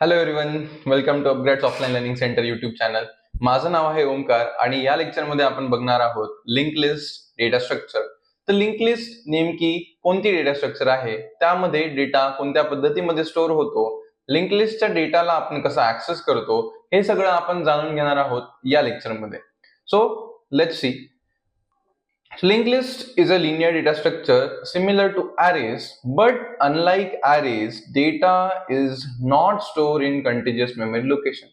Hello everyone, welcome to upgrades offline learning centre YouTube channel. माझं नाव आहे ओमकार आणि या लेक्चरमध्ये आपण बघणार आहोत लिंक लिस्ट डेटा स्ट्रक्चर. तर लिंक लिस्ट नेमकी कोणती डेटा स्ट्रक्चर आहे, त्यामध्ये डेटा कोणत्या पद्धतीमध्ये स्टोअर होतो, लिंक लिस्टच्या डेटाला आपण कसा ऍक्सेस करतो, हे सगळं आपण जाणून घेणार आहोत या लेक्चरमध्ये. So let's see. Linked list is a linear data structure similar to arrays, but unlike arrays, data is not stored in contiguous memory location.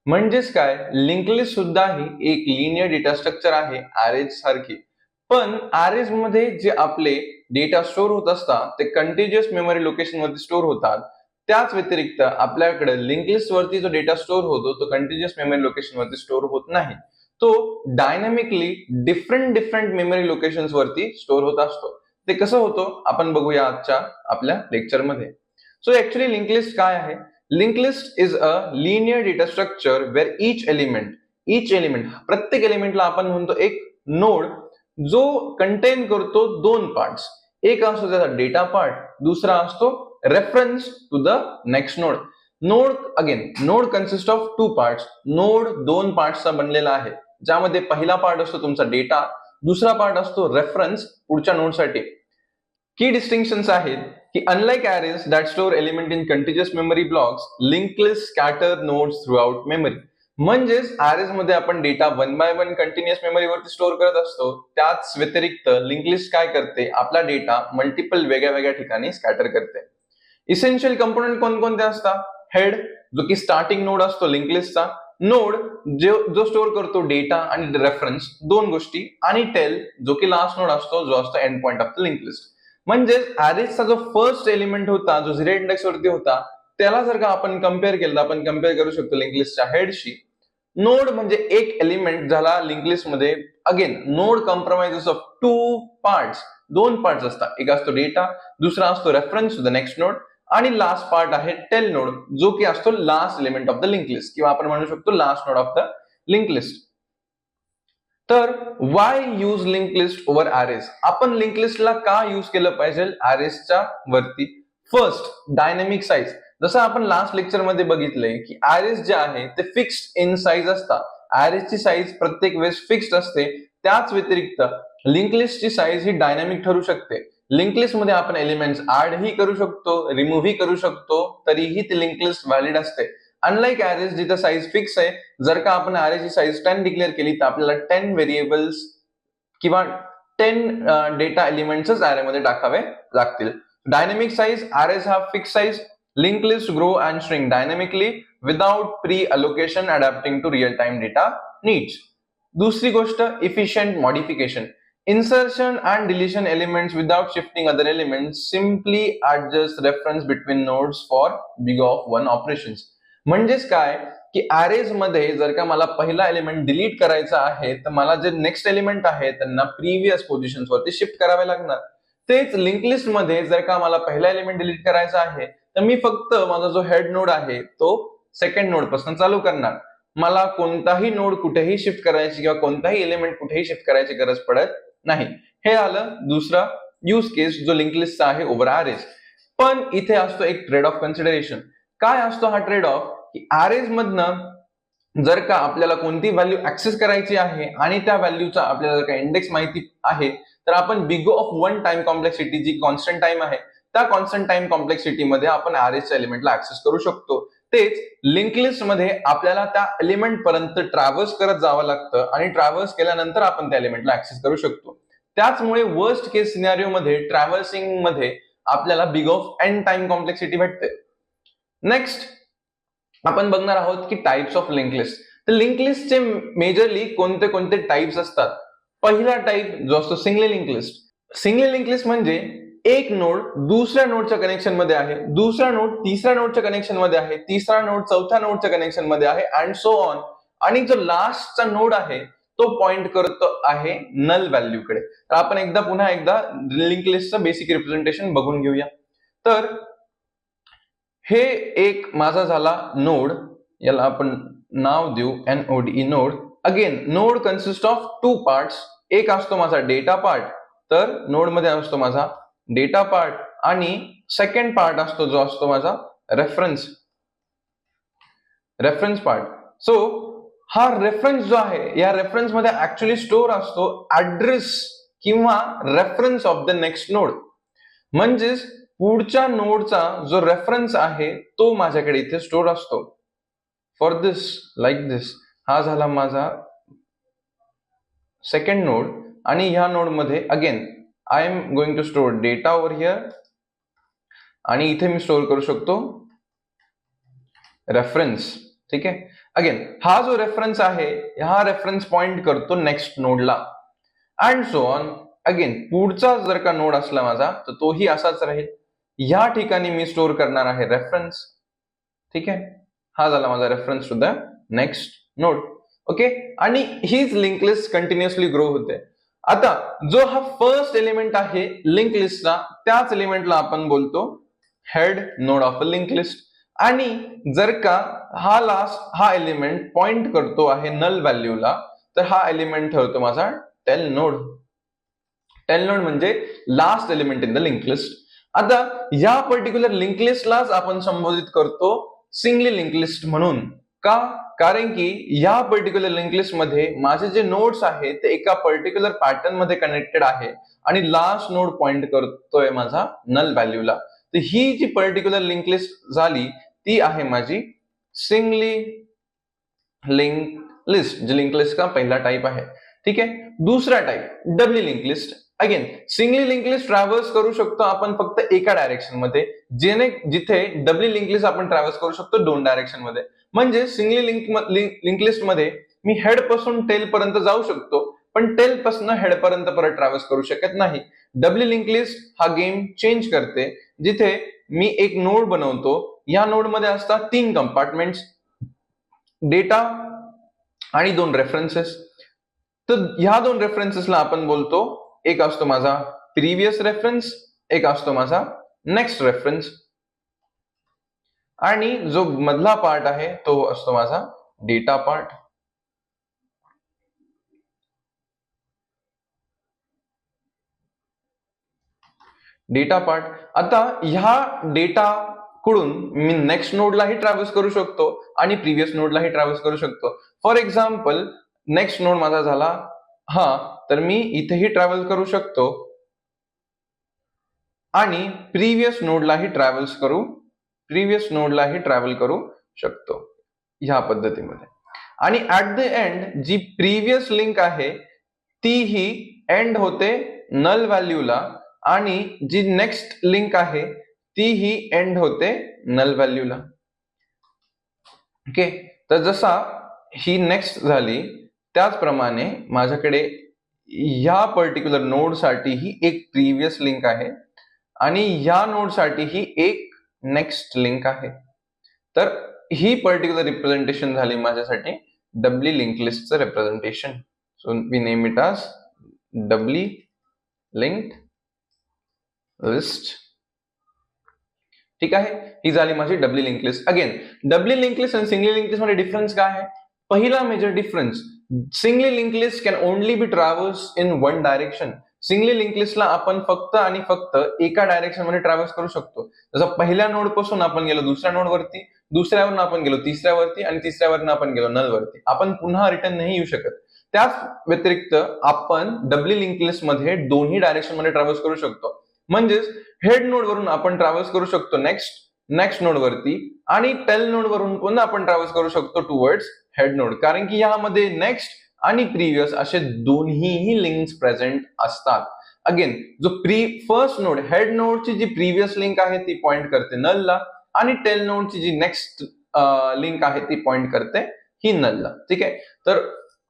म्हणजेच काय, लिंक लिस्ट सुद्धा ही एक लिनियर डेटा स्ट्रक्चर आहे arrays सारखी. पण arrays मध्ये जे आपले डेटा स्टोअर होत असतात ते कंटिन्युअस मेमरी लोकेशन मध्ये स्टोअर होतात. त्याच व्यतिरिक्त आपल्याकडे लिंक लिस्ट वरती जो डेटा स्टोअर होतो तो कंटिन्युअस मेमरी लोकेशन मध्ये स्टोअर होत नाही. तो डायनामिकली डिफरंट मेमरी लोकेशन्स वरती स्टोअर होत असतो. ते कसं होतं आपण बघूया आजच्या आपल्या लेक्चर मध्ये. सो ऍक्च्युअली लिंक लिस्ट काय आहे? Link list is a linear data structure where each element प्रत्येक एलिमेंटला आपण म्हणतो एक नोड, जो कंटेन करतो दोन पार्ट्स. एक असतो त्याचा डेटा पार्ट, दुसरा असतो reference to the next node. Node consist of two parts. Node दोन पार्ट्सचा बनलेला आहे, ज्यामध्ये पहिला पार्ट असतो तुमचा डेटा, दुसरा पार्ट असतो रेफरन्स पुढच्या नोडसाठी. की डिस्टिंक्शन्स आहेत की unlike arrays that store element in continuous memory blocks, link list scatter nodes throughout memory. म्हणजेच अरेज मध्ये आपण data one by one continuous मेमरीवरती स्टोअर करत असतो. त्याच व्यतिरिक्त लिंक लिस्ट काय करते, आपला डेटा मल्टिपल वेगळ्या ठिकाणी स्कॅटर करते. इसेन्शियल कंपोनेंट कोणकोणते असतात? हेड, जो की स्टार्टिंग नोड असतो लिंक लिस्टचा, नोड जो स्टोअर करतो डेटा आणि रेफरन्स दोन गोष्टी, आणि टेल जो की लास्ट नोड असतो, जो असतो end point of the link list. म्हणजे अरेजचा जो फर्स्ट एलिमेंट होता, जो 0 इंडेक्स वरती होता, त्याला जर का आपण कम्पेअर केलं, आपण कम्पेअर करू शकतो लिंक लिस्टच्या हेडशी. नोड म्हणजे एक एलिमेंट झाला लिंक लिस्ट मध्ये. Again node compromises of two parts, दोन पार्ट्स असतात. एक असतो डेटा, दुसरा असतो reference to the next node, आणि लास्ट पार्ट आहे टेल नोड, जो की असतो last element of the link list, किंवा आपण म्हणू शकतो last node of the link list. तर why use link list over arrays? आपण लिंक लिस्टला का यूज केलं पाहिजे अरेजच्या वरती? First, dynamic size. जसं आपण लास्ट लेक्चर मध्ये बघितलंय की अरेज जे आहे ते फिक्स्ड इन साईज असतात. अरेजची साईज प्रत्येक वेळेस फिक्स्ड असते. त्याच व्यतिरिक्त लिंक लिस्टची साईज ही डायनामिक ठरू शकते. लिंक लिस्ट मध्ये आपण एलिमेंट्स ऍड ही करू शकतो, रिमूव्ह ही करू शकतो, तरीही ती लिंक लिस्ट व्हॅलिड असते. अनलाइक अरेज जिथे साईज फिक्स आहे, जर का आपण अरेजची साईज 10 डिक्लेअर केली तर आपल्याला 10 व्हेरिएबल्स किंवा 10 डेटा एलिमेंट्सच अरेमध्ये टाकावे लागतील. डायनामिक साईज, अरेज हा fix size. Link list grow and shrink dynamically without pre allocation, adapting to real time data needs. दुसरी गोष्ट, efficient modification. Insertion and deletion elements without shifting other elements, simply adjust reference between nodes for big of one operations. म्हणजेच काय की arrays मध्ये जर का मला पहिला एलिमेंट डिलीट करायचा आहे, तर मला जे नेक्स्ट एलिमेंट आहे त्यांना प्रिव्हियस पोझिशन्स वरती शिफ्ट करावे लागणार. तेच लिंक लिस्ट मध्ये जर का मला पहिला एलिमेंट डिलीट करायचा आहे, तर मी फक्त माझा जो हेड नोड आहे तो सेकंड नोड पासून चालू करणार. मला कोणताही नोड कुठेही शिफ्ट करायची किंवा कोणताही एलिमेंट कुठेही शिफ्ट करायची गरज पडत नाही. हे आलं दुसरा यूज केस जो लिंक लिस्टचा आहे ओव्हर अरेज. पण इथे असतो एक ट्रेड ऑफ कन्सिडरेशन. काय असतो हा ट्रेड ऑफ? की अरेज मधनं जर का आपल्याला कोणती व्हॅल्यू ऍक्सेस करायची आहे आणि त्या व्हॅल्यूचा आपल्याला जर का इंडेक्स माहिती आहे, तर आपण big of one time complexity, जी कॉन्स्टंट टाइम आहे, त्या कॉन्स्टंट टाइम कॉम्प्लेक्सिटी मध्ये आपण अरेजच्या एलिमेंटला ऍक्सेस करू शकतो. तेच लिंक लिस्ट मध्ये आपल्याला त्या एलिमेंट पर्यंत ट्रॅव्हर्स करत जावं लागतं, आणि ट्रॅव्हर्स केल्यानंतर आपण त्या एलिमेंटला ऍक्सेस करू शकतो. त्याचमुळे वर्स्ट केस सिनारिओ मध्ये ट्रॅव्हर्सिंग मध्ये आपल्याला big of n time complexity भेटते. नेक्स्ट आपण बघणार आहोत की टाइप्स ऑफ लिंक लिस्ट. तर लिंक लिस्टचे मेजरली कोणते कोणते टाइप्स असतात? पहिला टाइप जो असतो single link list. Single link list म्हणजे एक नोड दुसऱ्या नोडच्या कनेक्शन मध्ये आहे, दुसरा नोड तिसऱ्या नोडच्या कनेक्शन मध्ये आहे, तिसरा नोड चौथ्या नोडच्या कनेक्शन मध्ये आहे, अँड सो ऑन. आणि जो लास्टचा नोड आहे तो पॉइंट करतो आहे नल व्हॅल्यू कडे. तर आपण पुन्हा एकदा लिंक लिस्टचं बेसिक रिप्रेझेंटेशन बघून घेऊया. तर हे एक माझा झाला नोड, याला आपण नाव देऊ NODE node. Again node consist of two parts. एक असतो माझा डेटा पार्ट, तर नोड मध्ये असतो माझा डेटा पार्ट, आणि सेकंड पार्ट असतो जो असतो माझा रेफरन्स. Reference part. सो हा रेफरन्स जो आहे या रेफरन्स मध्ये ऍक्च्युअली स्टोअर असतो ऍड्रेस किंवा reference of the next node. म्हणजेच पुढच्या नोडचा जो रेफरन्स आहे तो माझ्याकडे इथे स्टोअर असतो. फॉर दिस लाईक दिस, हा झाला माझा सेकंड नोड आणि ह्या नोड मध्ये again I am going to store data over here आणि इथे मी स्टोअर करू शकतो रेफरन्स. ठीक आहे. अगेन हा जो रेफरन्स आहे हा रेफरन्स पॉइंट करतो नेक्स्ट नोडला अँड सो ऑन. अगेन पुढचा जर का नोड असला माझा तर तोही असाच राहील. या ठिकाणी मी स्टोअर करणार आहे रेफरन्स. ठीक आहे. हा झाला माझा reference to the next node. Okay. आणि हीच लिंक लिस्ट कंटिन्युअसली ग्रो होते. आता जो हा फर्स्ट एलिमेंट आहे लिंक लिस्टचा त्याच एलिमेंटला आपण बोलतो head nod of a link list. आणि जर का हा एलिमेंट पॉइंट करतो आहे नल व्हॅल्यूला तर हा एलिमेंट ठरतो माझा टेल नोड. टेल नोड म्हणजे last element in the link list. आता या पर्टिक्युलर लिंक लिस्टलाच आपण संबोधित करतो सिंगली लिंक लिस्ट म्हणून. का? कारण की या पर्टिक्युलर लिंक लिस्ट मध्ये माझे जे नोड्स आहेत ते एका पर्टिक्युलर पॅटर्न मध्ये कनेक्टेड आहे आणि लास्ट नोड पॉइंट करतोय माझा नल व्हॅल्यूला. तर ही जी पर्टिक्युलर लिंक लिस्ट झाली ती आहे माझी सिंगली लिंक लिस्ट, जी लिंक लिस्ट का पहिला टाइप आहे. ठीक आहे. दुसरा type doubly link list. Again singly link list traverse करू शकतो आपण फक्त एका डायरेक्शन मध्ये, जिथे डबली लिंक लिस्ट आपण ट्रॅव्हर्स करू शकतो दोन डायरेक्शन मध्ये. म्हणजे सिंगली लिंक लिस्ट मध्ये मी हेड पासून टेल पर्यंत जाऊ शकतो पण टेल पासून हेड पर्यंत परत ट्रॅव्हर्स करू शकत नाही. डबली लिंक लिस्ट हा गेम चेंज करते, जिथे मी एक नोड बनवतो. या नोड मध्ये असतात 3 कंपार्टमेंट्स, डेटा आणि 2 रेफरन्सेस. तर ह्या 2 रेफरन्सेसला आपण बोलतो, एक असतो माझा प्रिव्हियस रेफरन्स, एक असतो माझा नेक्स्ट रेफरन्स आणि जो मधला पार्ट आहे तो असतो माझा डेटा पार्ट. Data part. आता ह्या डेटा कडून मी नेक्स्ट नोडलाही ट्रॅव्हर्स करू शकतो आणि प्रिव्हियस नोडलाही ट्रॅव्हर्स करू शकतो. फॉर एक्झाम्पल नेक्स्ट नोड माझा झाला हा, तर मी इथेही ट्रॅव्हल करू शकतो आणि प्रिव्हियस नोडलाही ट्रॅव्हल करू शकतो ह्या पद्धतीमध्ये. आणि ऍट द एंड जी प्रिव्हियस लिंक आहे तीही एंड होते नल व्हॅल्यूला आणि जी नेक्स्ट लिंक आहे तीही एंड होते नल व्हॅल्यूला. ओके. तर जसा ही नेक्स्ट झाली त्याचप्रमाणे माझ्याकडे या पर्टिक्युलर नोड साठी ही एक प्रिव्हियस लिंक आहे आणि या नोड साठी ही एक नेक्स्ट लिंक आहे. तर ही पर्टिक्युलर रिप्रेझेंटेशन झाली माझ्यासाठी डबली लिंक लिस्टचं representation. So we name it as doubly linked list. ठीक आहे. ही झाली माझी doubly link list. Again doubly link list आणि सिंगली लिंक लिस्ट मध्ये डिफरन्स काय आहे? पहिला major difference, singly link list can only be traverse in one direction. Singly link लिस्टला आपण फक्त आणि फक्त एका डायरेक्शन मध्ये ट्रॅव्हर्स करू शकतो. जसं पहिल्या नोड पासून आपण गेलो दुसऱ्या नोड वरती, दुसऱ्यावरून आपण गेलो तिसऱ्यावरती आणि तिसऱ्यावरून आपण गेलो नल वरती. आपण पुन्हा रिटर्न नाही येऊ शकत. त्याच व्यतिरिक्त आपण डबली लिंक लिस्ट मध्ये दोन्ही डायरेक्शन मध्ये ट्रॅव्हर्स करू शकतो. म्हणजेच हेड नोड वरून आपण ट्रॅव्हर्स करू शकतो नेक्स्ट नोड वरती आणि टेल नोड वरून पुन्हा आपण ट्रॅव्हर्स करू शकतो टुवर्ड्स हेड नोड, कारण की यामध्ये नेक्स्ट आणि प्रिव्हियस असे दोन्हीही लिंक्स प्रेझेंट असतात. अगेन जो फर्स्ट नोड हेड नोडची जी प्रिव्हियस लिंक आहे ती पॉइंट करते नलला आणि टेल नोडची जी नेक्स्ट लिंक आहे ती पॉइंट करते ही नलला. ठीक आहे. तर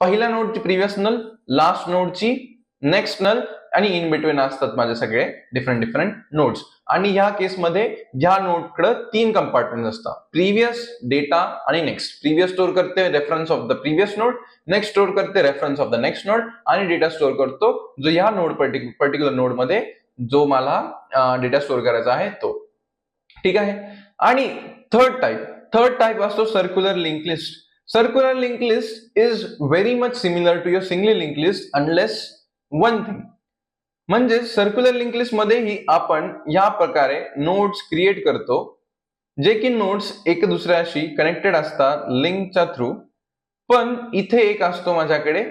पहिल्या नोडची प्रिव्हियस नल, लास्ट नोडची नेक्स्ट नल आणि इन बिटवीन असतात माझे सगळे डिफरंट नोड्स. आणि ह्या केसमध्ये ह्या नोडकडे 3 कंपार्टमेंट असतात, प्रिव्हियस, डेटा आणि नेक्स्ट. प्रिव्हियस स्टोअर करते reference of the previous node, next store करते reference of the next node आणि डेटा स्टोअर करतो जो ह्या नोड पर्टिक्युलर नोड मध्ये जो मला डेटा स्टोअर करायचा आहे तो. ठीक आहे. आणि थर्ड टाइप असतो circular link list. Circular link list is very much similar to your singly link list unless one thing. म्हणजे सर्क्युलर लिंक लिस्ट मध्येही आपण या प्रकारे नोड्स क्रिएट करतो जे की नोड्स एक दुसऱ्याशी कनेक्टेड असतात लिंकच्या थ्रू. पण इथे एक असतो माझ्याकडे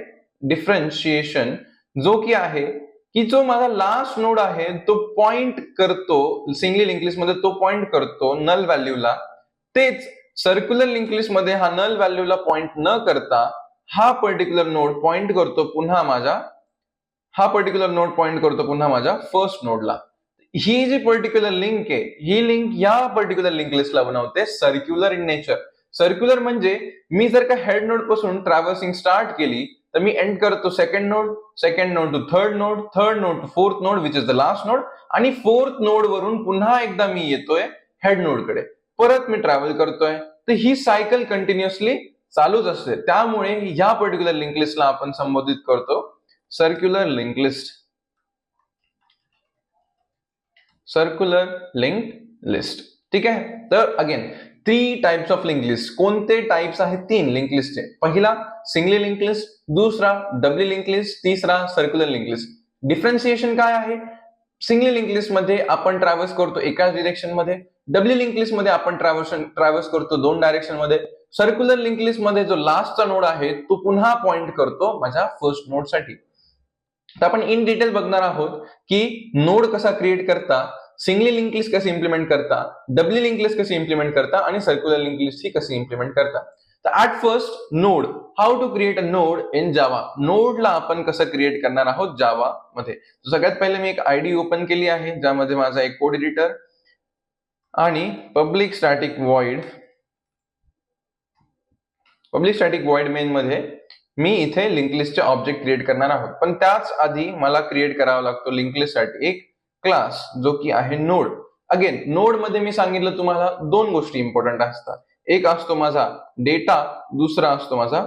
डिफरन्शिएशन, जो की आहे की जो माझा लास्ट नोड आहे तो पॉइंट करतो सिंगली लिंक लिस्ट मध्ये, तो पॉइंट करतो नल व्हॅल्यूला. तेच सर्क्युलर लिंक लिस्ट मध्ये हा नल व्हॅल्यूला पॉइंट न करता हा पर्टिक्युलर नोड पॉइंट करतो पुन्हा माझ्या फर्स्ट नोडला. ही जी पर्टिक्युलर लिंक आहे, ही लिंक या पर्टिक्युलर लिंक लिस्टला बनवते सर्क्युलर इन नेचर. सर्क्युलर म्हणजे मी जर का हेड नोड पासून ट्रॅव्हर्सिंग स्टार्ट केली तर मी एंड करतो second node to third node to fourth node which is the last node, आणि फोर्थ नोड वरून पुन्हा एकदा मी येतोय हेड नोड कडे, परत मी ट्रॅव्हल करतोय. तर ही सायकल कंटिन्युअसली चालूच असते. त्यामुळे या पर्टिक्युलर लिंक लिस्टला आपण संबोधित करतो सर्क्युलर लिंक लिस्ट. ठीक आहे. तर again 3 types of link list. कोणते टाइप्स आहेत? 3 लिंक लिस्टचे. पहिला सिंगली लिंक लिस्ट, दुसरा डबली लिंक लिस्ट, तिसरा सर्क्युलर लिंक लिस्ट. डिफरन्सिएशन काय आहे? सिंगली लिंक लिस्ट मध्ये आपण ट्रॅव्हर्स करतो एकाच डिरेक्शन मध्ये, डबली लिंक लिस्ट मध्ये आपण ट्रॅव्हर्स करतो 2 डायरेक्शन मध्ये. सर्क्युलर लिंक लिस्ट मध्ये जो लास्टचा नोड आहे तो पुन्हा पॉइंट करतो माझ्या फर्स्ट नोड साठी. तर आपण इन डिटेल बघणार आहोत की नोड कसा क्रिएट करता, सिंगली लिंक लिस्ट कशी इम्प्लिमेंट करता, डबली लिंक लिस्ट कशी इम्प्लिमेंट करता आणि सर्क्युलर लिंक लिस्ट ही कशी इम्प्लिमेंट करता. तर at first node, how to create a node in Java. नोडला आपण कसं क्रिएट करणार आहोत जावा मध्ये. सगळ्यात पहिले मी एक आयडी ओपन केली आहे ज्यामध्ये माझा एक कोड एडिटर आणि पब्लिक स्टॅटिक व्हॉइड मेन मध्ये मी इथे लिंक लिस्टचे ऑब्जेक्ट क्रिएट करणार आहोत. पण त्याच आधी मला क्रिएट करावा लागतो लिंक लिस्ट साठी एक क्लास जो की आहे नोड. अगेन नोड मध्ये मी सांगितलं तुम्हाला 2 गोष्टी इम्पॉर्टंट असतात. एक असतो माझा डेटा, दुसरा असतो माझा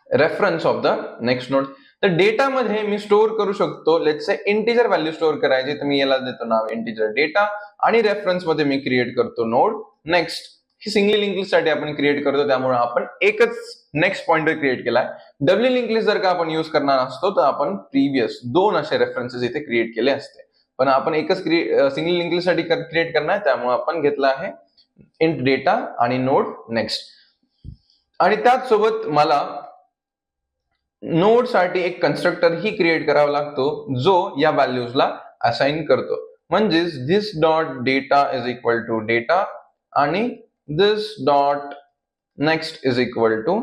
reference of the next node. तर डेटा मध्ये मी स्टोअर करू शकतो let's say integer value store करायची, तर मी याला देतो नाव इंटिजर डेटा, आणि रेफरन्स मध्ये मी क्रिएट करतो नोड नेक्स्ट. ही सिंगली लिंक लिस्ट साठी आपण क्रिएट करतो, त्यामुळे आपण एकच नेक्स्ट पॉइंटर क्रिएट केलाय. डबली लिंक लिस्ट जर का आपण युज करणार असतो तर आपण प्रिव्हियस 2 असे रेफरन्सेस इथे क्रिएट केले असते. पण आपण एकच सिंगली लिंक लिस्ट साठी क्रिएट करणार, त्यामुळे आपण घेतला आहे इंट डेटा आणि नोड नेक्स्ट. आणि त्याच सोबत मला नोड साठी एक कन्स्ट्रक्टर ही क्रिएट करावा लागतो जो या व्हॅल्यूजला असाइन करतो. म्हणजेच this dot data is equal to data आणि this dot next is equal to,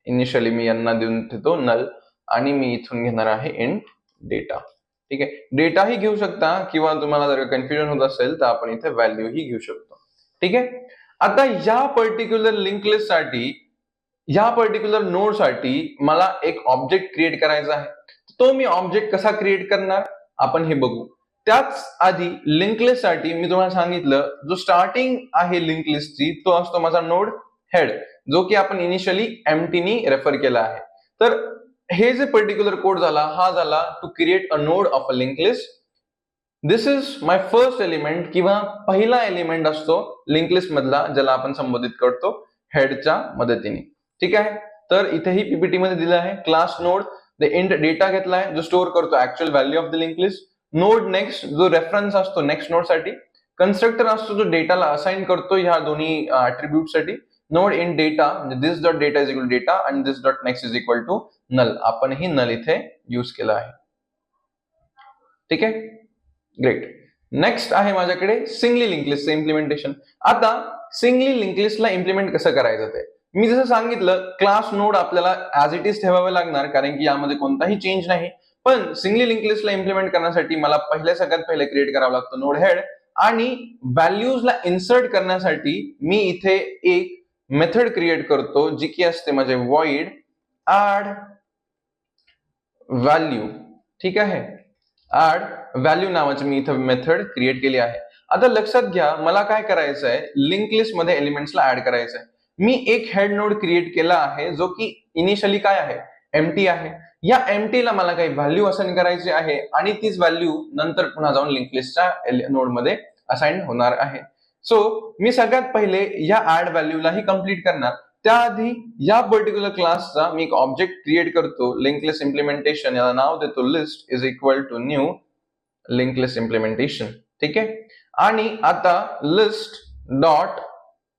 initially मी यांना देऊन देतो नल, आणि मी इथून घेणार आहे इंट डेटा. ठीक आहे. डेटा ही घेऊ शकता किंवा तुम्हाला जर कन्फ्युजन होत असेल तर आपण इथे व्हॅल्यू ही घेऊ शकतो. ठीक आहे. आता या पर्टिक्युलर लिंक लिस्ट साठी, या पर्टिक्युलर नोड साठी मला एक ऑब्जेक्ट क्रिएट करायचा आहे. तो मी ऑब्जेक्ट कसा क्रिएट करणार आपण हे बघू. त्याच आधी लिंक लिस्ट साठी मी तुम्हाला सांगितलं जो स्टार्टिंग आहे लिंक लिस्टची तो असतो माझा नोड हेड, जो की आपण इनिशियली एम्प्टीनी रेफर केला आहे. तर हे जे पर्टिक्युलर कोड झाला हा झाला to create a node of a link list. This is my first element किंवा पहिला एलिमेंट असतो लिंक लिस्ट मधला, ज्याला आपण संबोधित करतो हेडच्या मदतीने. ठीक आहे. तर इथेही पीपीटी मध्ये दिलं आहे class node, the int data घेतलाय जो स्टोअर करतो actual value of the link list, node next जो रेफरन्स असतो नेक्स्ट नोड साठी, कन्स्ट्रक्टर असतो जो डेटाला असाइन करतो ह्या दोन्ही ऍट्रिब्यूट साठी, नोड इन डेटा म्हणजे this dot data is equal to data आणि this dot next is equal to null. आपण ही नल इथे यूज केला आहे. ठीक आहे. ग्रेट. नेक्स्ट आहे माझ्याकडे सिंगली लिंक लिस्टचं इम्प्लिमेंटेशन. आता सिंगली लिंक लिस्टला इम्प्लिमेंट कसं करायचं ते मी जसं सांगितलं, क्लास नोड आपल्याला ऍज इट इज ठेवावे लागणार कारण की यामध्ये कोणताही चेंज नाही. पण सिंगली लिंक लिस्टला इम्प्लिमेंट करण्यासाठी मला सगळ्यात पहिले क्रिएट करावं लागतं नोड हेड, आणि व्हॅल्यूजला इन्सर्ट करण्यासाठी मी इथे एक मेथड क्रिएट करतो जी की असते माझे void add value. ठीक आहे. add value नावाची मी इथे मेथड क्रिएट केली आहे. आता लक्षात घ्या मला काय करायचं आहे, लिंक लिस्ट मध्ये एलिमेंट्सला ऍड करायचं आहे. मी एक हेड नोड क्रिएट केला आहे जो की इनिशियली काय आहे एम्प्टी आहे. या एम्प्टीला मला काही व्हॅल्यू असाइन करायची आहे आणि तीच व्हॅल्यू नंतर पुन्हा जाऊन लिंक लिस्टच्या नोड मध्ये असाइन होणार आहे. सो मी सगळ्यात पहिले या ऍड व्हॅल्यूलाही कम्प्लीट करणार. त्याआधी या पर्टिक्युलर क्लासचा मी एक ऑब्जेक्ट क्रिएट करतो लिंक लिस्ट इम्प्लिमेंटेशन, याला नाव देतो list is equal to new link list implementation. ठीक आहे. आणि आता लिस्ट डॉट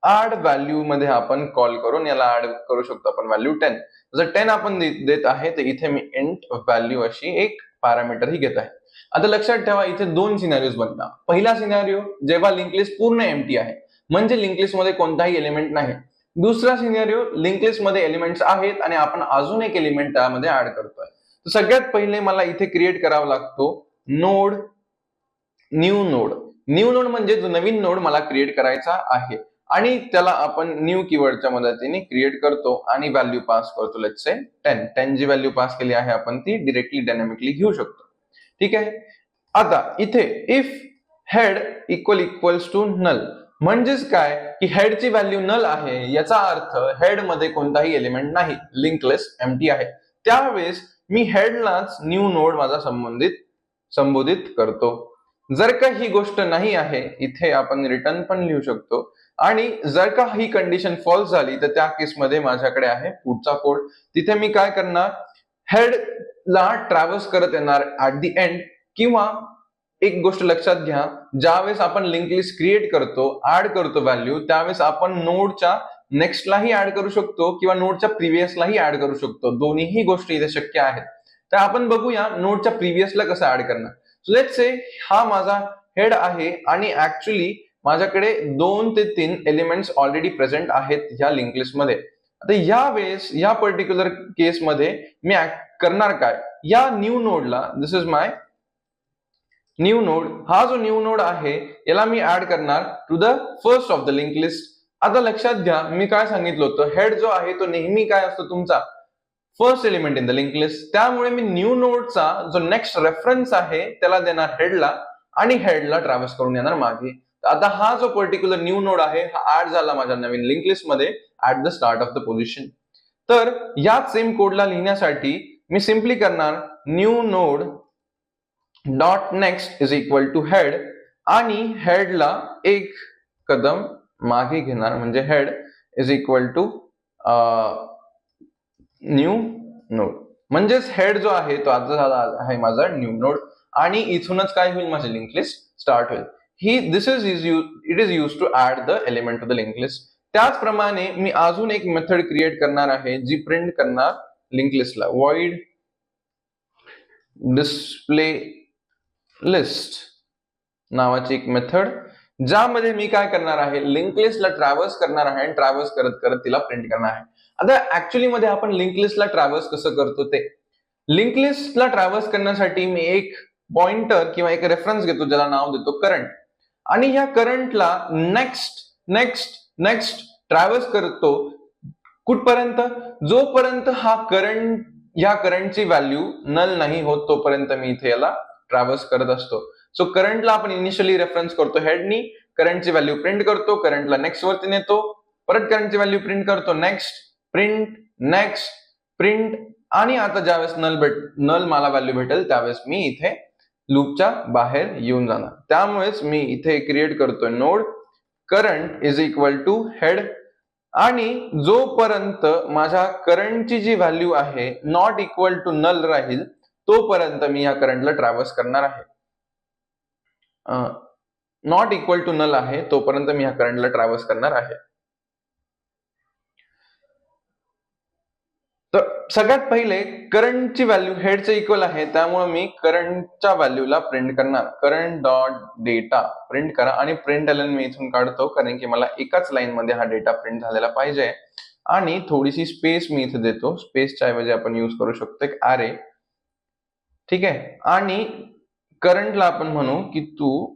ऍड व्हॅल्यू मध्ये आपण कॉल करून याला ऍड करू शकतो आपण व्हॅल्यू 10. जर 10 आपण देत आहे तर इथे मी इंट व्हॅल्यू अशी एक पॅरामीटर ही घेत आहे. आता लक्षात ठेवा इथे दोन सिनारिओज बनतात. पहिला सिनारिओ जेव्हा लिंक लिस्ट पूर्ण एम्प्टी आहे म्हणजे लिंक लिस्ट मध्ये कोणताही एलिमेंट नाही. दुसरा सिनारिओ लिंक लिस्ट मध्ये एलिमेंट्स आहेत आणि आपण अजून एक एलिमेंट त्यामध्ये ऍड करतोय. तर सगळ्यात पहिले मला इथे क्रिएट करावा लागतो node, new node. New node म्हणजे जो नवीन नोड मला क्रिएट करायचा आहे आणि त्याला आपण न्यू कीवर्डच्या मदतीने क्रिएट करतो आणि व्हॅल्यू पास करतो. लेट्स से 10 जी व्हॅल्यू पास केली आहे आपण ती डायरेक्टली डायनॅमिकली घेऊ शकतो. ठीक आहे. आता इथे if head equals to null म्हणजेच काय की हेडची व्हॅल्यू नल आहे याचा अर्थ हेड मध्ये कोणताही एलिमेंट नाही, लिंक लिस्ट एम्प्टी आहे. त्यावेळेस मी हेडलाच न्यू नोड माझा संबोधित करतो. जर का ही गोष्ट नाही आहे इथे आपण रिटर्न पण लिहू शकतो आणि जर का ही कंडिशन फॉल्स झाली तर त्या केसमध्ये माझ्याकडे आहे पुढचा कोड. तिथे मी काय करणार, हेड ला ट्रॅव्हर्स करत येणार ऍट दी एंड. किंवा एक गोष्ट लक्षात घ्या, ज्यावेळेस आपण लिंक लिस्ट क्रिएट करतो, ऍड करतो व्हॅल्यू, त्यावेळेस आपण नोडच्या नेक्स्टलाही ऍड करू शकतो किंवा नोडच्या प्रिव्हियसलाही ऍड करू शकतो. दोन्हीही गोष्टी इथे शक्य आहेत. तर आपण बघूया नोडच्या प्रिव्हियसला कसं ऍड करणार. सो लेट्स से हा माझा हेड आहे आणि ऍक्च्युली माझ्याकडे 2 ते 3 एलिमेंट्स ऑलरेडी प्रेझेंट आहेत ह्या लिंक लिस्ट मध्ये. आता या वेळेस या पर्टिक्युलर केस मध्ये मी करणार काय, या न्यू नोडला, this is my new node, हा जो न्यू नोड आहे याला मी ऍड करणार to the first of the link list. आता लक्षात घ्या मी काय सांगितलं होतं, हेड जो आहे तो नेहमी काय असतो तुमचा first element in the link list. त्यामुळे मी न्यू नोडचा जो नेक्स्ट रेफरन्स आहे त्याला देणार हेडला आणि हेडला ट्रॅव्हर्स करून येणार मागे. आता हा जो पर्टिक्युलर न्यू नोड आहे हा ऍड झाला माझ्या नवीन लिंक लिस्ट मध्ये at the start of the position. तर याच सेम कोडला लिहिण्यासाठी मी सिम्पली करणार new node dot next is equal to head आणि हेडला एक कदम मागे घेणार म्हणजे head is equal to new node. म्हणजेच हेड जो आहे तो आता झाला आहे माझा न्यू नोड आणि इथूनच काय होईल माझी लिंक लिस्ट स्टार्ट होईल. It is use to add the element to the link list. त्याचप्रमाणे मी अजून एक मेथड क्रिएट करणार आहे जी प्रिंट करणार लिंक लिस्टला, void डिस्प्ले लिस्ट नावाची एक मेथड, ज्यामध्ये मी काय करणार आहे लिंक लिस्टला ट्रॅव्हर्स करणार आहे आणि ट्रॅव्हर्स करत करत तिला प्रिंट करणार आहे. आता ऍक्च्युअली मध्ये आपण लिंक लिस्टला ट्रॅव्हर्स कसं करतो ते, लिंक लिस्टला ट्रॅव्हर्स करण्यासाठी मी एक पॉइंटर किंवा एक रेफरन्स घेतो ज्याला नाव देतो करंट आणि या करंटला नेक्स्ट नेक्स्ट नेक्स्ट ट्रॅव्हर्स करतो कुठपर्यंत, जोपर्यंत हा करंट, या करंटची व्हॅल्यू नल नाही होत तोपर्यंत मी इथे याला ट्रॅव्हर्स करत असतो. सो करंटला आपण इनिशियली रेफरन्स करतो हेडनी, करंटची व्हॅल्यू प्रिंट करतो, करंटला नेक्स्ट वरती नेतो, परत करंटची व्हॅल्यू प्रिंट करतो, नेक्स्ट प्रिंट आणि आता ज्यावेळेस नल मला व्हॅल्यू भेटेल त्यावेळेस मी इथे लूपच्या बाहेर येऊन जाणार. त्यामुळेच मी इथे क्रिएट करतोय node current is equal to head आणि जोपर्यंत माझ्या करंटची जी व्हॅल्यू आहे नॉट इक्वल टू नल राहील तोपर्यंत मी या करंटला ट्रॅव्हर्स करणार आहे. नॉट इक्वल टू नल आहे तोपर्यंत मी या करंटला ट्रॅव्हर्स करणार आहे. तर सगळ्यात पहिले करंटची व्हॅल्यू हेडचे इक्वल आहे त्यामुळे मी करंटच्या व्हॅल्यूला प्रिंट करणार, करंट डॉट डेटा प्रिंट करा आणि प्रिंट एलन मी इथून काढतो कारण की मला एकाच लाईन मध्ये हा डेटा प्रिंट झालेला पाहिजे आणि थोडीशी स्पेस मी इथे देतो. स्पेसच्या ऐवजी आपण यूज करू शकतो एक ॲरे. ठीक आहे. आणि करंटला आपण म्हणू की तू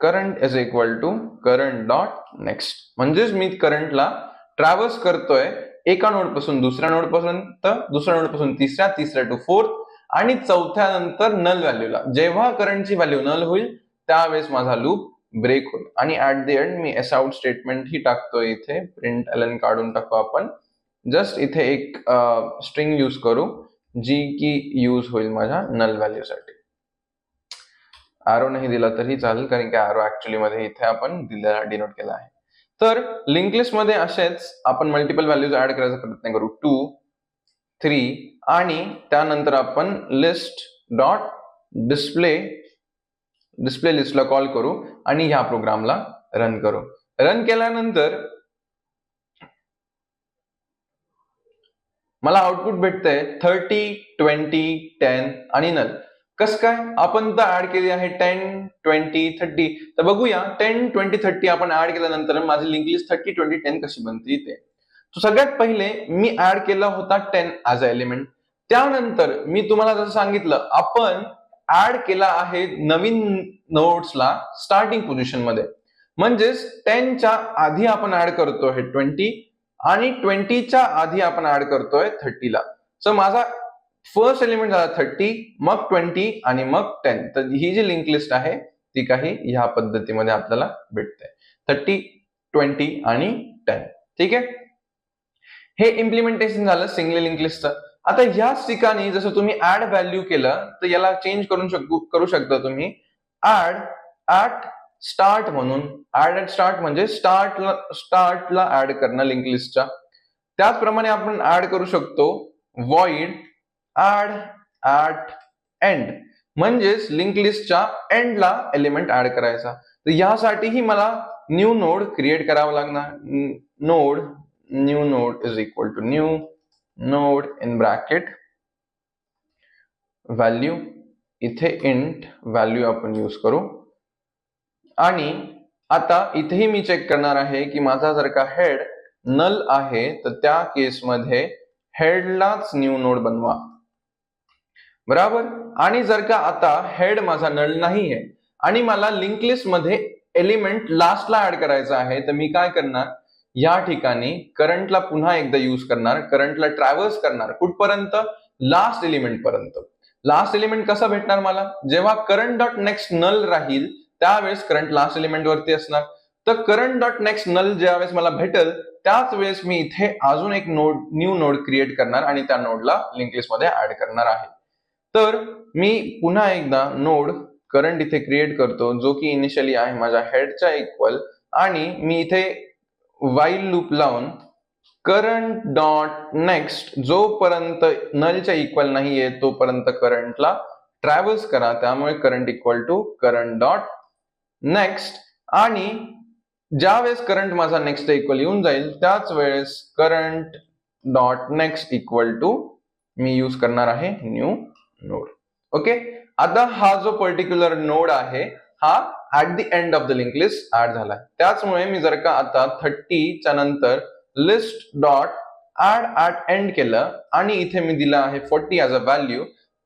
current is equal to current dot next, म्हणजेच मी करंटला ट्रॅव्हर्स करतोय एका नोड पासून दुसऱ्या नोड पर्यंत, दुसऱ्या नोड पासून तिसऱ्या टू फोर्थ आणि चौथ्या नंतर नल व्हॅल्यूला. जेव्हा करंटची व्हॅल्यू नल होईल त्यावेळेस माझा लूप ब्रेक होईल आणि ऍट द एंड मी एस आउट स्टेटमेंट ही टाकतोय. इथे प्रिंट एलन काढून टाकू आपण, जस्ट इथे एक स्ट्रिंग यूज करू जी की यूज होईल माझ्या नल व्हॅल्यू साठी. आरो नाही दिला तरी चालेल कारण की आरो ऍक्च्युअली मध्ये इथे आपण दिलेला डिनोट केला आहे. तर लिंक लिस्ट मध्ये असेच आपण मल्टिपल व्हॅल्यूज ऍड करायचा प्रयत्न करू, 2, 3 आणि त्यानंतर आपण लिस्ट डॉट डिस्प्ले डिस्प्ले लिस्टला कॉल करू आणि ह्या प्रोग्रामला रन करू. रन केल्यानंतर मला आउटपुट भेटतंय 30, 20, 10 आणि नल. कस काय? आपण तर ऍड केली आहे 10, 20, 30. तर बघूया 10, 20, 30 आपण ऍड केल्यानंतर माझी लिंक लिस्ट 30, 20, 10 कशी बनते इथे. तो सगळ्यात पहिले मी ऍड केला होता 10 ऍज अ एलिमेंट. त्यानंतर मी तुम्हाला जसं सांगितलं आपण ऍड केला आहे नवीन नोड्सला स्टार्टिंग पोझिशन मध्ये. म्हणजेच 10च्या आधी आपण ऍड करतो हे 20 आणि 20च्या आधी आपण ऍड करतोय 30ला. सो माझा फर्स्ट एलिमेंट झाला 30, मग 20 आणि मग 10. तर ही जी लिंक लिस्ट आहे ती काही ह्या पद्धतीमध्ये आपल्याला भेटते 30, 20 आणि 10. ठीक आहे. हे इम्प्लिमेंटेशन झालं सिंगल लिंक लिस्टचं. आता ह्याच ठिकाणी जसं तुम्ही ऍड व्हॅल्यू केलं तर याला चेंज करू शकता तुम्ही ऍड ऍट स्टार्ट म्हणून. ऍड ऍट स्टार्ट म्हणजे स्टार्टला ऍड करणं लिंक लिस्टच्या. त्याचप्रमाणे आपण ऍड करू शकतो void ऍड ऍट एंड, म्हणजेच लिंक लिस्टच्या एंडला एलिमेंट ऍड करायचा. तर यासाठीही मला न्यू नोड क्रिएट करावा लागणार. New node is equal to new node in bracket value. इथे इंट व्हॅल्यू आपण यूज करू. आणि आता इथेही मी चेक करणार आहे की माझा जर का हेड नल आहे तर त्या केसमध्ये हेडलाच न्यू नोड बनवा. बरोबर. आणि जर का आता हेड माझा नल नाहीये आणि मला लिंक लिस्ट मध्ये एलिमेंट लास्टला ऍड करायचा आहे तर मी काय करणार, या ठिकाणी करंटला पुन्हा एकदा यूज करणार. करंटला ट्रॅव्हर्स करणार कुठपर्यंत, लास्ट एलिमेंट पर्यंत. लास्ट एलिमेंट कसा भेटणार मला, जेव्हा करंट डॉट नेक्स्ट नल राहील त्यावेळेस करंट लास्ट एलिमेंट वरती असणार. तर करंट डॉट नेक्स्ट नल ज्यावेळेस मला भेटेल त्याच वेळेस मी इथे अजून एक नोड न्यू नोड क्रिएट करणार आणि त्या नोडला लिंक लिस्ट मध्ये ऍड करणार आहे. तर मी पुन्हा एकदा नोड करंट इथे क्रिएट करतो जो की इनिशियली आहे माझ्या हेडच्या इक्वल. आणि मी इथे व्हाईल लूप लावून करंट डॉट नेक्स्ट जोपर्यंत नलच्या इक्वल नाहीये तोपर्यंत करंटला ट्रॅव्हर्स करा. त्यामुळे current equal to current dot next. आणि ज्या वेळेस करंट माझा नेक्स्ट इक्वल येऊन जाईल त्याच वेळेस current dot next equal to मी यूज करणार आहे न्यू नोड. ओके. आता हा जो पर्टिक्युलर नोड आहे हा at the end of the link list add झालाय. त्याचमुळे मी जर का आता 30 च्या नंतर list dot add at end केलं आणि इथे मी दिला आहे 40 ऍज अ व्हॅल्यू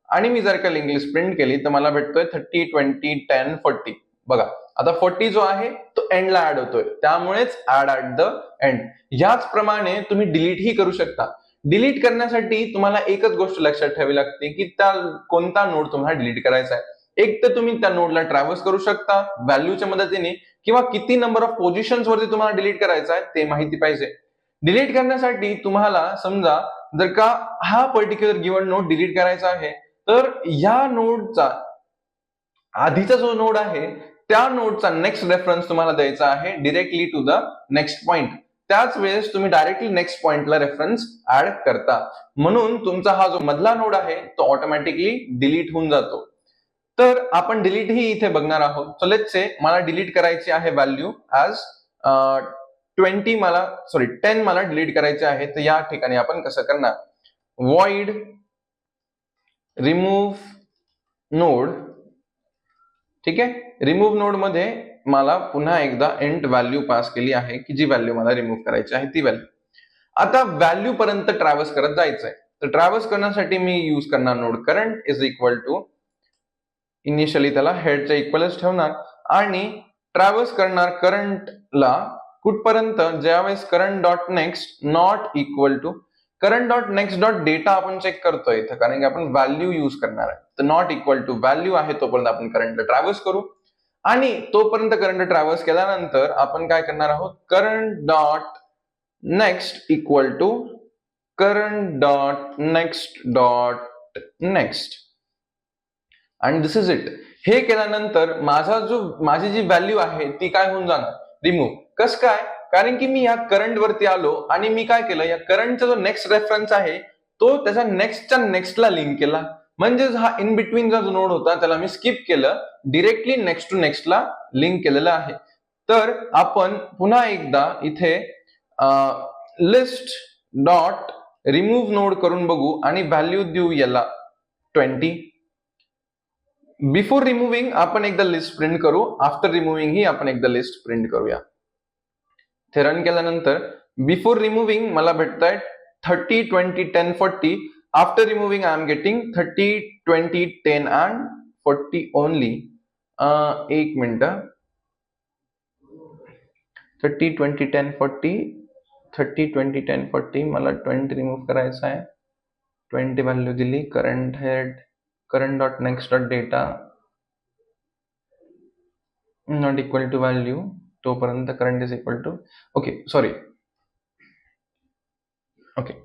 आणि मी जर का लिंक लिस्ट प्रिंट केली तर मला भेटतोय 30, 20, 10, 40. बघा आता 40 जो आहे तो एंडला ऍड होतोय त्यामुळेच ऍड ऍट द एंड. याचप्रमाणे तुम्ही डिलीट ही करू शकता. डिलीट करण्यासाठी तुम्हाला एकच गोष्ट लक्षात ठेवावी लागते की त्या कोणता नोड तुम्हाला डिलीट करायचा आहे. एक तर तुम्ही त्या नोडला ट्रॅव्हर्स करू शकता व्हॅल्यूच्या मदतीने, किंवा किती नंबर ऑफ पोझिशन्स वरती तुम्हाला डिलीट करायचा आहे ते माहिती पाहिजे. डिलीट करण्यासाठी तुम्हाला समजा जर का हा पर्टिक्युलर गिव्हन नोड डिलीट करायचा आहे तर या नोडचा आधीचा जो नोड आहे त्या नोडचा नेक्स्ट रेफरन्स तुम्हाला द्यायचा आहे directly to the next point. त्याच वेळेस तुम्ही डायरेक्टली नेक्स्ट पॉइंटला रेफरन्स ऍड करता. म्हणून तुमचा हा जो मधला नोड आहे तो ऑटोमॅटिकली डिलीट होऊन जातो. तर आपण डिलीट ही इथे बघणार आहोत. सो लेट्स से मला डिलीट करायची आहे व्हॅल्यू ऍज 10 मला डिलीट करायचे आहे. तर या ठिकाणी आपण कसं करणार, void remove नोड. ठीक आहे. रिमूव्ह नोड मध्ये मला पुन्हा एकदा इंट व्हॅल्यू पास केली आहे की जी व्हॅल्यू मला रिमूव्ह करायची आहे ती व्हॅल्यू. आता व्हॅल्यू पर्यंत ट्रॅव्हर्स करत जायचंय. तर ट्रॅव्हर्स करण्यासाठी मी यूज करणार node current is equal to, initially त्याला हेडच्या इक्वलच ठेवणार आणि ट्रॅव्हर्स करणार करंटला कुठपर्यंत, ज्यावेळेस current dot next not equal to current dot next dot data आपण चेक करतोय इथं कारण की आपण व्हॅल्यू यूज करणार आहे. तर नॉट इक्वल टू व्हॅल्यू आहे तोपर्यंत आपण करंटला ट्रॅव्हर्स करू. आणि तोपर्यंत करंट ट्रॅव्हर्स केल्यानंतर आपण काय करणार आहोत, current dot next equal to current dot next आणि दिस इज इट. हे केल्यानंतर माझी जी व्हॅल्यू आहे ती काय होऊन जाणार, रिमूव्ह. कस काय, कारण की मी या करंट वरती आलो आणि मी काय केलं, या करंटचा जो नेक्स्ट रेफरन्स आहे तो त्याच्या नेक्स्टच्या नेक्स्टला लिंक केला. म्हणजेच हा इन बिटवीनचा जो नोड होता त्याला मी स्किप केलं, डिरेक्टली नेक्स्ट टू नेक्स्टला लिंक केलेलं आहे. तर आपण पुन्हा एकदा इथे लिस्ट डॉट रिमूव्ह नोड करून बघू आणि व्हॅल्यू देऊ याला 20. बिफोर रिमूव्हिंग आपण एकदा लिस्ट प्रिंट करू, आफ्टर रिमूव्हिंग ही आपण एकदा लिस्ट प्रिंट करूया. ते रन केल्यानंतर बिफोर रिमूव्हिंग मला भेटतंय 30, 20, 10, 40. After removing I am getting 30, 20, 10 and 40 only. एक मिनिट. 30, 20, 10, 40. 30, 20, 10, 40. मला 20 रिमूव्ह करायचा आहे. 20 व्हॅल्यू दिली. Current head, current dot next dot data not equal to value, तोपर्यंत current is equal to, okay sorry, okay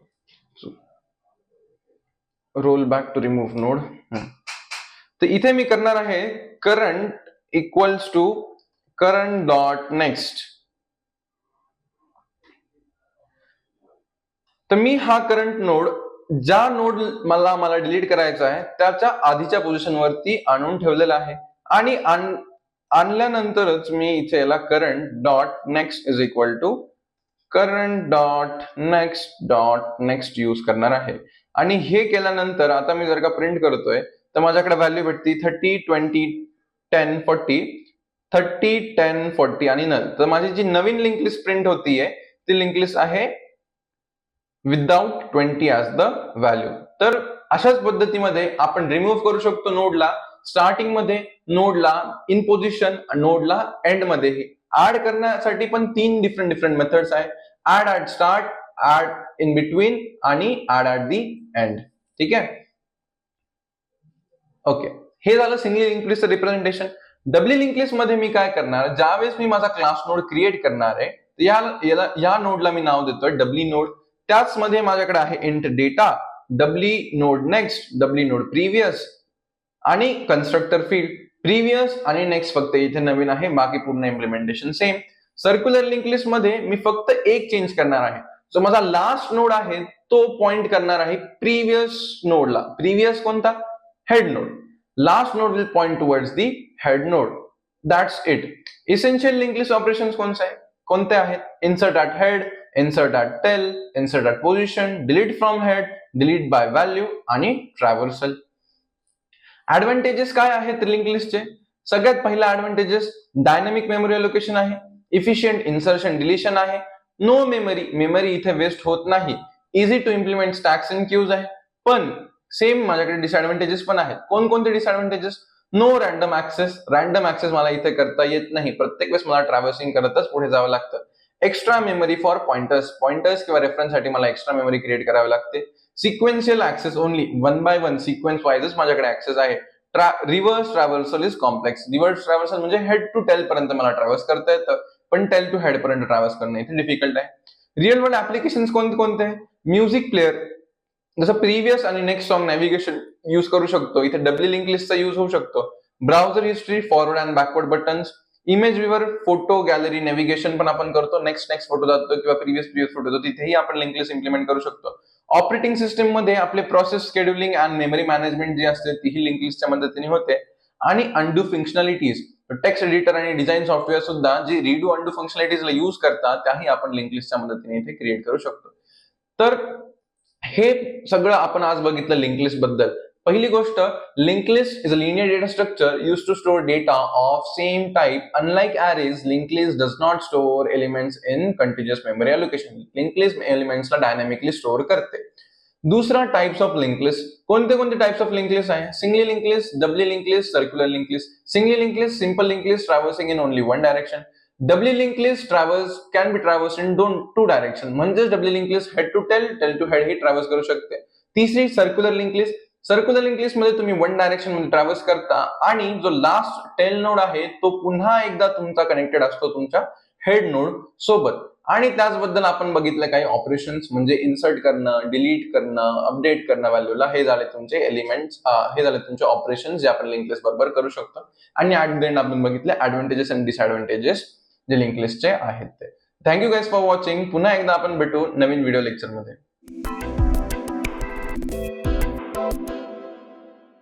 roll back to remove node. तर इथे मी करणार आहे current equals to current dot next. तर मी हा करंट नोड ज्या नोड मला डिलीट करायचा आहे त्याच्या आधीच्या पोझिशन वरती आणून ठेवलेला आहे आणि आणल्यानंतरच मी इथे याला current dot next is equal to current dot next use करणार आहे. आणि हे केल्यानंतर आता मी जर का प्रिंट करतोय तर माझ्याकडे व्हॅल्यू भेटती 30, 20, 10, 40. 30, 10, 40 आणि नल. तर माझी जी नवीन लिंक लिस्ट प्रिंट होतीये ती लिंक लिस्ट आहे विदाउट 20 ॲज द व्हॅल्यू. तर अशाच पद्धतीमध्ये आपण रिमूव्ह करू शकतो नोडला स्टार्टिंग मध्ये, नोडला इन पोझिशन, नोडला एंड मध्ये. ऍड करण्यासाठी पण 3 डिफरंट मेथड्स आहे. Add at start, add in between आणि ऍड ऍट दी एंड. ठीक आहे. ओके, हे झालं single link list representation. Doubly link list मध्ये मी काय करणार, ज्यावेळेस मी माझा क्लास नोड क्रिएट करणार आहे या नोडला मी नाव देतोय डबली नोड. त्याच मध्ये माझ्याकडे आहे int data, doubly node next, doubly node previous आणि कन्स्ट्रक्टर फील्ड. प्रिव्हियस आणि नेक्स्ट फक्त इथे नवीन आहे, बाकी पूर्ण implementation same. Circular link list मध्ये मी फक्त एक चेंज करणार आहे. जो माझा लास्ट नोड आहे तो पॉइंट करणार आहे प्रिव्हियस नोडला. प्रिव्हियस कोणता? Head node. Last node will point towards the head node. That's it. Essential link list operations कोणते आहेत? Insert at head, insert at tail, insert at position, delete from head, delete by value आणि traversal. Advantages काय आहेत link लिस्टचे? सगळ्यात पहिला advantages dynamic memory allocation आहे, efficient insertion deletion आहे, नो मेमरी इथे वेस्ट होत नाही, easy to implement stacks and queues आहे. पण सेम माझ्याकडे डिसएडव्हान्टेजेस पण आहेत. कोणकोणते disadvantages? No random access. Random access मला इथे करता येत नाही. प्रत्येक वेळेस मला ट्रॅव्हर्सिंग करतच पुढे जावं लागतं. एक्स्ट्रा मेमरी फॉर पॉइंटर्स किंवा रेफरन्स साठी मला एक्स्ट्रा मेमरी क्रिएट करावी लागते. Sequential access only, 1 by 1 sequence वाईजच माझ्याकडे ऍक्सेस आहे. Reverse traversal is complex. Reverse traversal म्हणजे हेड टू टेल पर्यंत मला ट्रॅव्हर्स करता येतं, पण टेल टू हेड पर्यंत ट्रॅव्हर्स करणं इथे डिफिकल्ट आहे. रिअल वर्ल्ड ऍप्लिकेशन्स कोणते? म्युझिक प्लेअर, जसं प्रिव्हियस आणि नेक्स्ट सॉन्ग नॅव्हिगेशन यूज करू शकतो. इथे डबली लिंक लिस्टचा यूज होऊ शकतो. Browser history, forward and backward buttons, image viewer, photo gallery navigation पण आपण करतो. नेक्स्ट फोटो जातो किंवा प्रिव्हियस फोटो जातो, तिथेही आपण लिंक लिस्ट इम्प्लिमेंट करू शकतो. ऑपरेटिंग सिस्टम मध्ये आपले process scheduling and memory management जी असते तीही लिंक लिस्टच्या मदतीने होते. आणि अंडू फंक्शनॅलिटीज, टेक्स्ट एडिटर आणि डिझाईन सॉफ्टवेअर सुद्धा जे रिडू अंडू फंक्शनॅलिटीजला यूज करतात त्याही आपण लिंक लिस्टच्या मदतीने इथे क्रिएट करू शकतो. तर हे सगळं आपण आज बघितलं लिंक लिस्ट बद्दल. पहिली गोष्ट, link list is a linear data structure used to store data of same type. Unlike arrays, linked list does not store elements in contiguous memory allocation. Linked list elements ला dynamically store करते. दूसरा, types of link list. कोणते types of link list आहे? Singly link list, doubly link list, circular link list. Singly link list, simple link list traversing in only one direction. Doubly link list can be traverse in two direction. म्हणजे doubly link list head to tail to head ही traverse करू शकते. तिसरी, circular link list. Circular link list मध्ये तुम्ही one direction मध्ये traverse करता आणि जो लास्ट टेल नोड आहे तो पुन्हा एकदा तुमचा कनेक्टेड असतो तुमच्या हेड नोड सोबत. आणि त्याचबद्दल आपण बघितलं काही ऑपरेशन्स, म्हणजे इन्सर्ट करणं, डिलीट करणं, अपडेट करणं व्हॅल्यूला. हे झाले तुमचे एलिमेंट्स, हे झाले तुमचे ऑपरेशन्स जे आपण लिंक लिस्ट बरोबर करू शकतो. आणि ऍट द एंड आपण बघितले ऍडव्हान्टेजेस आणि डिसएडव्हान्टेजेस जे लिंक लिस्टचे आहेत ते. Thank you guys for watching. पुन्हा एकदा आपण भेटू नवीन व्हिडिओ लेक्चर मध्ये.